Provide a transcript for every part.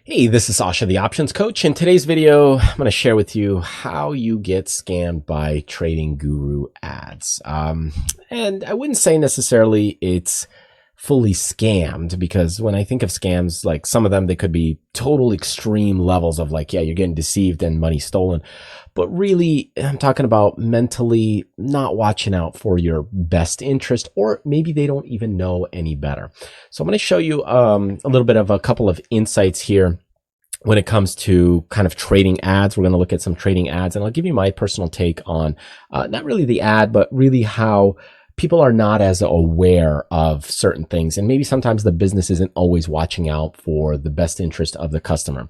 Hey, this is Sasha, the options coach. In today's video, I'm going to share with you how you get scammed by trading guru ads. And I wouldn't say necessarily it's fully scammed, because when I think of scams, like some of them, they could be total extreme levels of like, yeah, you're getting deceived and money stolen. But really, I'm talking about mentally not watching out for your best interest, or maybe they don't even know any better. So I'm going to show you a little bit of a couple of insights here when it comes to kind of trading ads. We're going to look at some trading ads, and I'll give you my personal take on not really the ad, but really how people are not as aware of certain things. And maybe sometimes the business isn't always watching out for the best interest of the customer.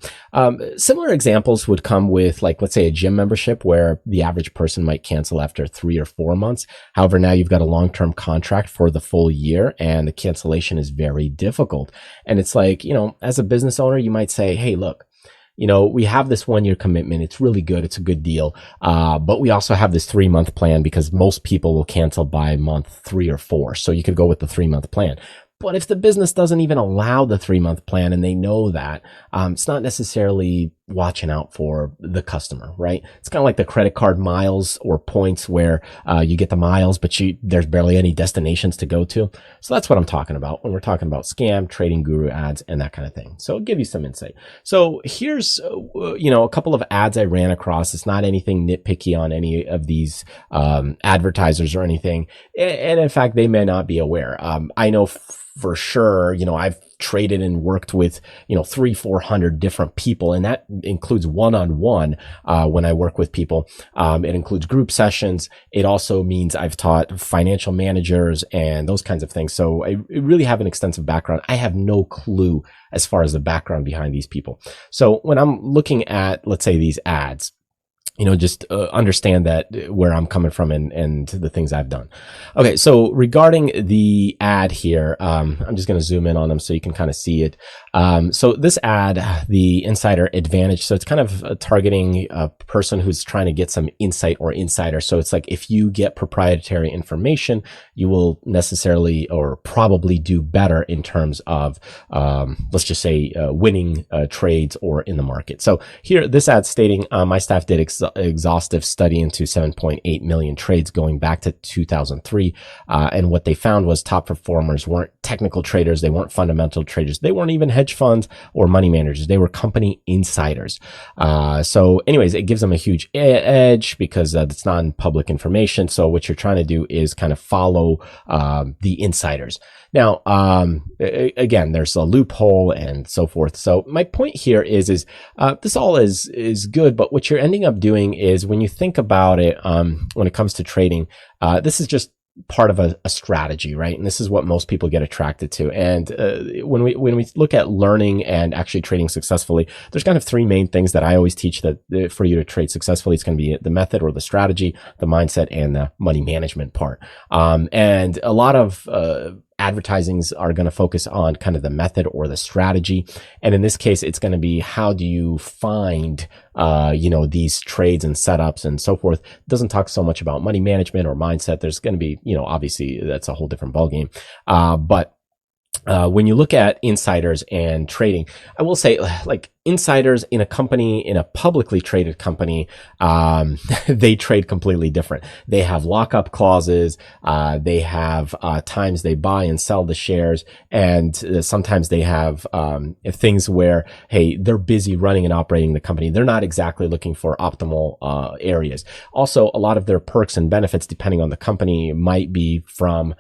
Similar examples would come with, like, let's say a gym membership where the average person might cancel after 3 or 4 months. However, now you've got a long-term contract for the full year and the cancellation is very difficult. And it's like, as a business owner, you might say, hey, look, we have this 1 year commitment. It's really good. It's a good deal. But we also have this 3-month plan because most people will cancel by month 3 or 4. So you could go with the 3-month plan. But if the business doesn't even allow the 3-month plan and they know that, it's not necessarily watching out for the customer, right? It's kind of like the credit card miles or points where you get the miles, but there's barely any destinations to go to. So that's what I'm talking about when we're talking about scam, trading guru ads, and that kind of thing. So I'll give you some insight. So here's, a couple of ads I ran across. It's not anything nitpicky on any of these advertisers or anything. And in fact, they may not be aware. I know for sure, I've traded and worked with, 300-400 different people. And that includes one-on-one, when I work with people. It includes group sessions. It also means I've taught financial managers and those kinds of things. So I really have an extensive background. I have no clue as far as the background behind these people. So when I'm looking at, let's say, these ads, just understand that where I'm coming from and the things I've done. Okay, so regarding the ad here, I'm just going to zoom in on them so you can kind of see it. So this ad, the Insider Advantage, so it's kind of targeting a person who's trying to get some insight or insider. So it's like if you get proprietary information, you will necessarily or probably do better in terms of, let's just say, winning trades or in the market. So here, this ad stating, my staff did exhaustive study into 7.8 million trades going back to 2003. And what they found was top performers weren't technical traders. They weren't fundamental traders. They weren't even hedge funds or money managers. They were company insiders. So anyways, it gives them a huge edge because it's non-public information. So what you're trying to do is kind of follow the insiders. Now, again, there's a loophole and so forth. So my point here is this all is good, but what you're ending up doing is when you think about it, when it comes to trading, this is just part of a strategy, right? And this is what most people get attracted to. And when we look at learning and actually trading successfully, there's kind of 3 main things that I always teach that for you to trade successfully, it's going to be the method or the strategy, the mindset, and the money management part. And a lot of advertisings are going to focus on kind of the method or the strategy. And in this case, it's going to be how do you find, these trades and setups and so forth. It doesn't talk so much about money management or mindset. There's going to be, obviously that's a whole different ballgame. But when you look at insiders and trading, I will say, like, insiders in a company, in a publicly traded company, they trade completely different. They have lockup clauses. They have times they buy and sell the shares. And sometimes they have things where, hey, they're busy running and operating the company. They're not exactly looking for optimal areas. Also, a lot of their perks and benefits, depending on the company, might be from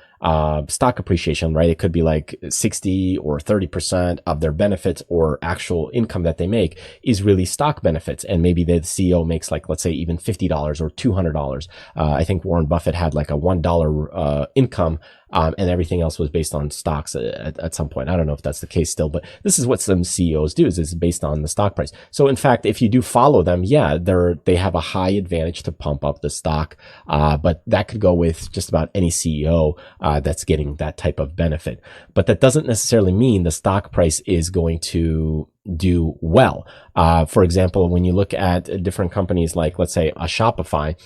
stock appreciation, right? It could be like 60 or 30% of their benefits or actual income that they make is really stock benefits. And maybe the CEO makes, like, let's say even $50 or $200. I think Warren Buffett had like a $1 income. And everything else was based on stocks at some point. I don't know if that's the case still, but this is what some CEOs do, is it's based on the stock price. So in fact, if you do follow them, yeah, they have a high advantage to pump up the stock. But that could go with just about any CEO that's getting that type of benefit. But that doesn't necessarily mean the stock price is going to do well. For example, when you look at different companies, like let's say a Shopify,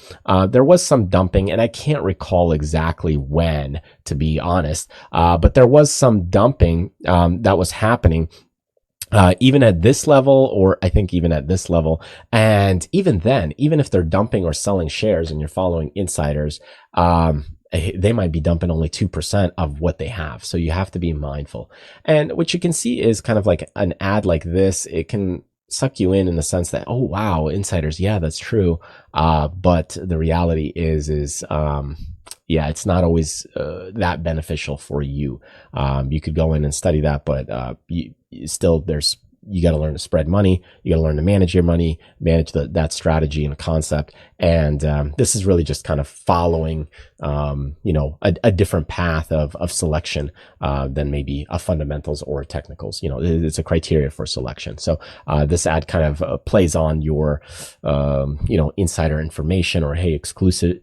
there was some dumping, and I can't recall exactly when, to be honest, but there was some dumping that was happening. even at this level, or I think even at this level. And even then, even if they're dumping or selling shares and you're following insiders, they might be dumping only 2% of what they have. So you have to be mindful. And what you can see is kind of like an ad like this. It can suck you in the sense that, oh, wow, insiders. Yeah, that's true. But the reality is, yeah, it's not always that beneficial for you. You could go in and study that, but still, you got to learn to spread money. You got to learn to manage your money, manage that strategy and concept. And this is really just kind of following, a different path of selection than maybe a fundamentals or technicals. It's a criteria for selection. So this ad kind of plays on your, insider information or, hey, exclusive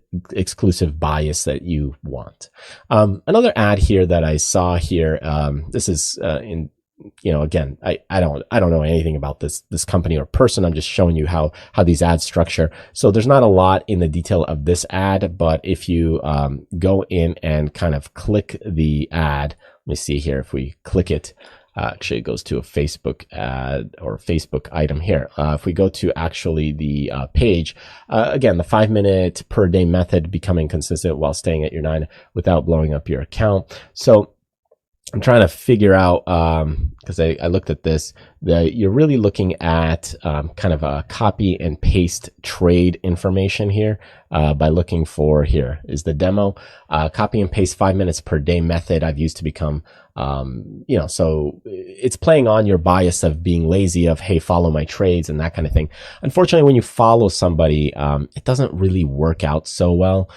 bias that you want. Another ad here that I saw here, this is again, I don't know anything about this company or person. I'm just showing you how these ads structure. So there's not a lot in the detail of this ad, but if you go in and kind of click the ad, let me see here. If we click it, actually it goes to a Facebook ad or Facebook item here. If we go to actually the page, again, the 5-minute per day method, becoming consistent while staying at your 9 without blowing up your account. So I'm trying to figure out, because I looked at this, you're really looking at kind of a copy and paste trade information here by looking for, here is the demo, copy and paste 5 minutes per day method I've used to become, so it's playing on your bias of being lazy, of, hey, follow my trades and that kind of thing. Unfortunately, when you follow somebody, it doesn't really work out so well,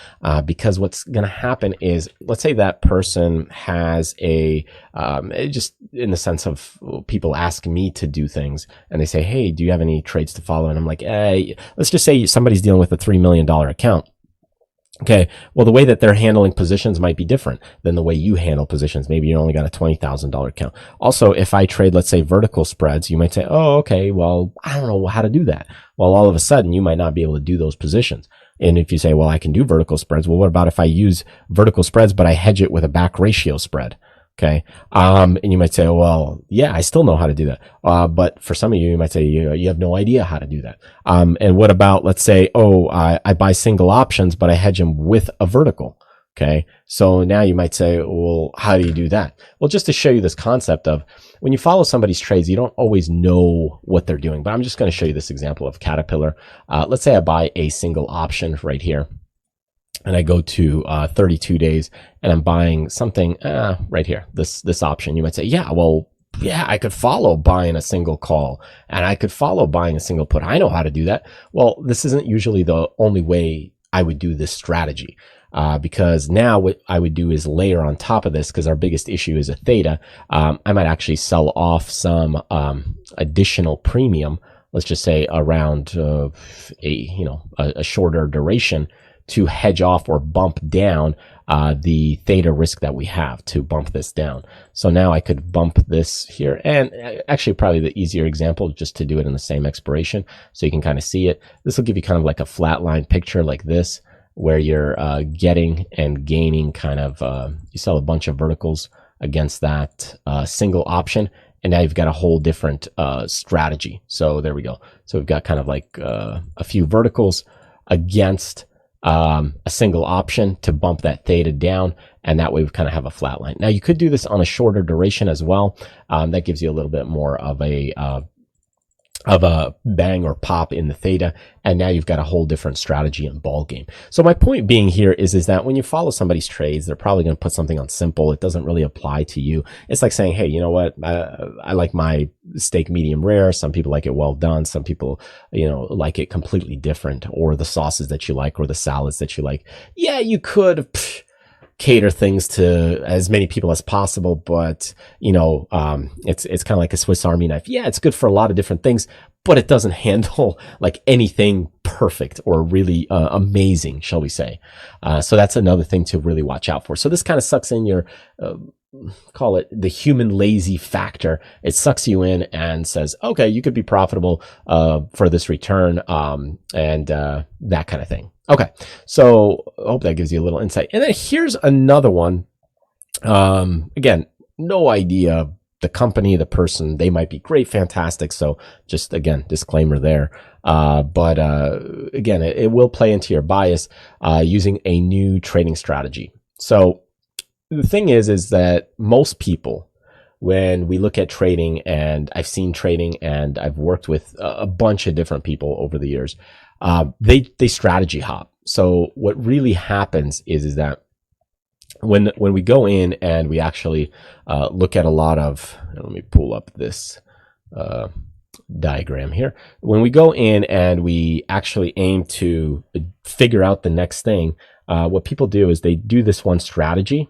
because what's going to happen is, let's say that person has just in the sense of people ask me to do things and they say, hey, do you have any trades to follow? And I'm like, hey, let's just say somebody's dealing with a $3 million account. Okay, well, the way that they're handling positions might be different than the way you handle positions. Maybe you only got a $20,000 account. Also, if I trade, let's say, vertical spreads, you might say, oh, okay, well, I don't know how to do that. Well, all of a sudden, you might not be able to do those positions. And if you say, well, I can do vertical spreads, well, what about if I use vertical spreads, but I hedge it with a back ratio spread? Okay. And you might say, oh, well, yeah, I still know how to do that. But for some of you, you might say you have no idea how to do that. And what about, let's say, oh, I buy single options, but I hedge them with a vertical. Okay. So now you might say, well, how do you do that? Well, just to show you this concept of when you follow somebody's trades, you don't always know what they're doing, but I'm just going to show you this example of Caterpillar. Let's say I buy a single option right here. And I go to 32 days and I'm buying something right here, this option. You might say, yeah, I could follow buying a single call and I could follow buying a single put. I know how to do that. Well, this isn't usually the only way I would do this strategy, because now what I would do is layer on top of this, because our biggest issue is a theta. I might actually sell off some additional premium, let's just say around a shorter duration, to hedge off or bump down the theta risk that we have, to bump this down. So now I could bump this here, and actually probably the easier example, just to do it in the same expiration so you can kind of see it. This will give you kind of like a flat line picture like this, where you're getting and gaining kind of, you sell a bunch of verticals against that single option, and now you've got a whole different strategy. So there we go. So we've got kind of like a few verticals against a single option to bump that theta down, and that way we kind of have a flat line. Now you could do this on a shorter duration as well. That gives you a little bit more of a bang or pop in the theta, and now you've got a whole different strategy and ball game. So my point being here is that when you follow somebody's trades, they're probably going to put something on simple. It doesn't really apply to you. It's like saying, hey, you know what? I like my steak medium rare. Some people like it well done. Some people, like it completely different, or the sauces that you like, or the salads that you like. Yeah, you could cater things to as many people as possible, but it's kind of like a Swiss Army knife. Yeah, it's good for a lot of different things, but it doesn't handle like anything perfect or really amazing, shall we say. So that's another thing to really watch out for. So this kind of sucks in your call it the human lazy factor. It sucks you in and says, okay, you could be profitable for this return, and that kind of thing. Okay, so I hope that gives you a little insight. And then here's another one. Again, no idea the company, the person, they might be great, fantastic. So just again, disclaimer there. But again, it will play into your bias using a new trading strategy. So the thing is that most people, when we look at trading, and I've seen trading and I've worked with a bunch of different people over the years, they strategy hop. So what really happens is that when we go in and we actually look at a lot of, let me pull up this diagram here. When we go in and we actually aim to figure out the next thing, what people do is they do this one strategy,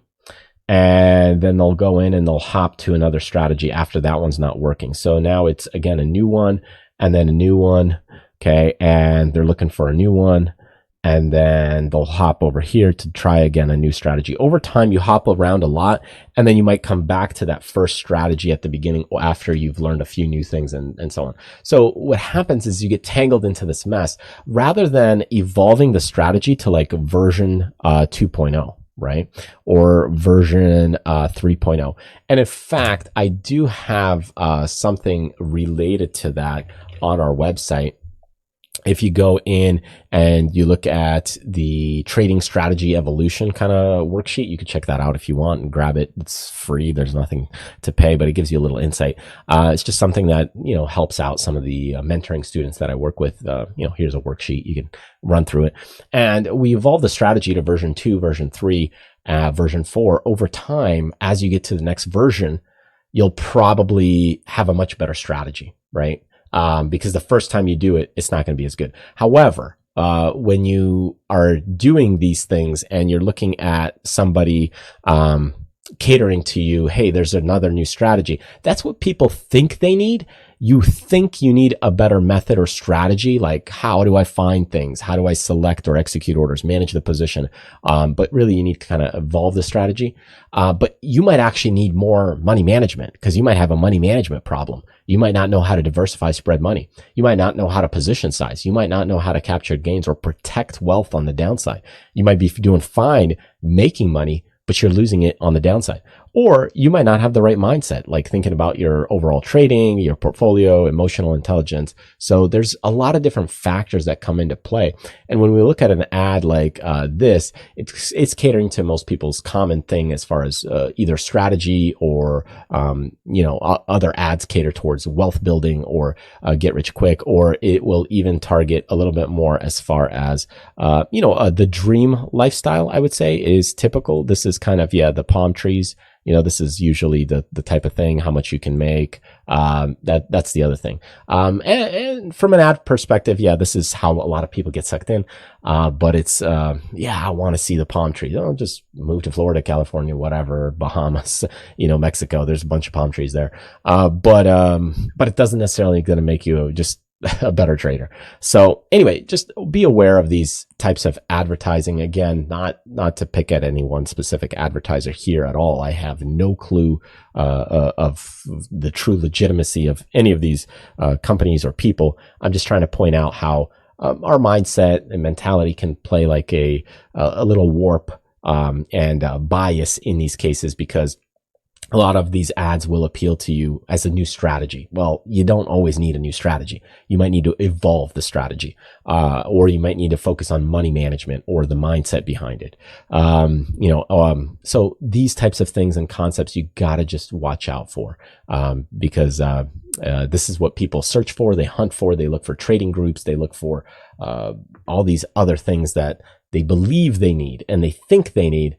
and then they'll go in and they'll hop to another strategy after that one's not working. So now it's again a new one and then a new one. Okay. And they're looking for a new one. And then they'll hop over here to try again a new strategy. Over time, you hop around a lot, and then you might come back to that first strategy at the beginning after you've learned a few new things and so on. So what happens is you get tangled into this mess rather than evolving the strategy to like version 2.0. Right? Or version 3.0. And in fact, I do have something related to that on our website. If you go in and you look at the trading strategy evolution kind of worksheet, you can check that out if you want and grab it. It's free. There's nothing to pay, but it gives you a little insight. It's just something that, helps out some of the mentoring students that I work with. Here's a worksheet. You can run through it. And we evolved the strategy to version 2, version 3, version 4. Over time, as you get to the next version, you'll probably have a much better strategy, right? Because the first time you do it, it's not going to be as good. However, when you are doing these things and you're looking at somebody, catering to you, hey, there's another new strategy. That's what people think they need. You think you need a better method or strategy, like how do I find things? How do I select or execute orders, manage the position? But really you need to kind of evolve the strategy. But you might actually need more money management because you might have a money management problem. You might not know how to diversify spread money. You might not know how to position size. You might not know how to capture gains or protect wealth on the downside. You might be doing fine making money, but you're losing it on the downside. Or you might not have the right mindset, like thinking about your overall trading, your portfolio, emotional intelligence. So there's a lot of different factors that come into play. And when we look at an ad like this, it's catering to most people's common thing as far as either strategy or, other ads cater towards wealth building or get rich quick, or it will even target a little bit more as far as, the dream lifestyle, I would say, is typical. This is kind of, the palm trees. This is usually the type of thing, how much you can make. That's the other thing. And from an ad perspective, this is how a lot of people get sucked in. But it's, I want to see the palm tree. Just move to Florida, California, whatever, Bahamas, Mexico. There's a bunch of palm trees there. But it doesn't necessarily going to make you just a better trader. So anyway, just be aware of these types of advertising. Again, not to pick at any one specific advertiser here at all. I have no clue of the true legitimacy of any of these companies or people. I'm just trying to point out how our mindset and mentality can play like a little warp and bias in these cases, because a lot of these ads will appeal to you as a new strategy. Well, you don't always need a new strategy. You might need to evolve the strategy, or you might need to focus on money management or the mindset behind it. So these types of things and concepts you gotta just watch out for, because this is what people search for, they hunt for, they look for trading groups, they look for all these other things that they believe they need and they think they need,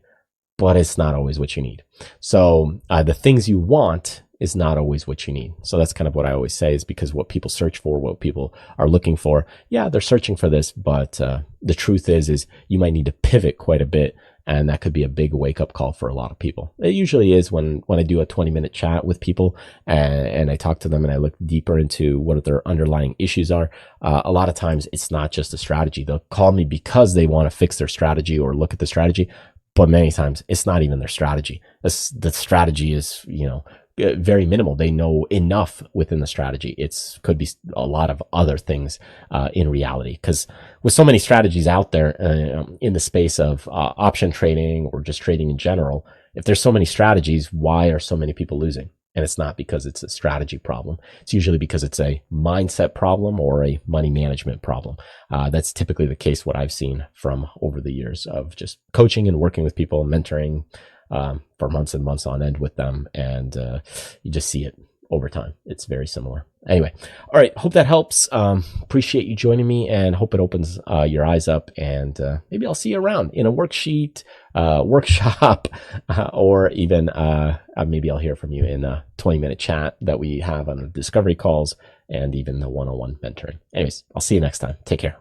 but it's not always what you need. So the things you want is not always what you need. So that's kind of what I always say, is because what people search for, what people are looking for, they're searching for this, but the truth is you might need to pivot quite a bit, and that could be a big wake-up call for a lot of people. It usually is when I do a 20-minute chat with people and I talk to them and I look deeper into what their underlying issues are. A lot of times it's not just a strategy. They'll call me because they want to fix their strategy or look at the strategy. But many times it's not even their strategy. The strategy is, very minimal. They know enough within the strategy. Could be a lot of other things in reality. Because with so many strategies out there in the space of option trading or just trading in general, if there's so many strategies, why are so many people losing? And it's not because it's a strategy problem. It's usually because it's a mindset problem or a money management problem. That's typically the case, what I've seen from over the years of just coaching and working with people, mentoring for months and months on end with them. And you just see it over time. It's very similar. Anyway, all right. Hope that helps. Appreciate you joining me, and hope it opens your eyes up. And maybe I'll see you around in a worksheet, workshop, or even maybe I'll hear from you in a 20-minute chat that we have on the discovery calls, and even the one-on-one mentoring. Anyways, I'll see you next time. Take care.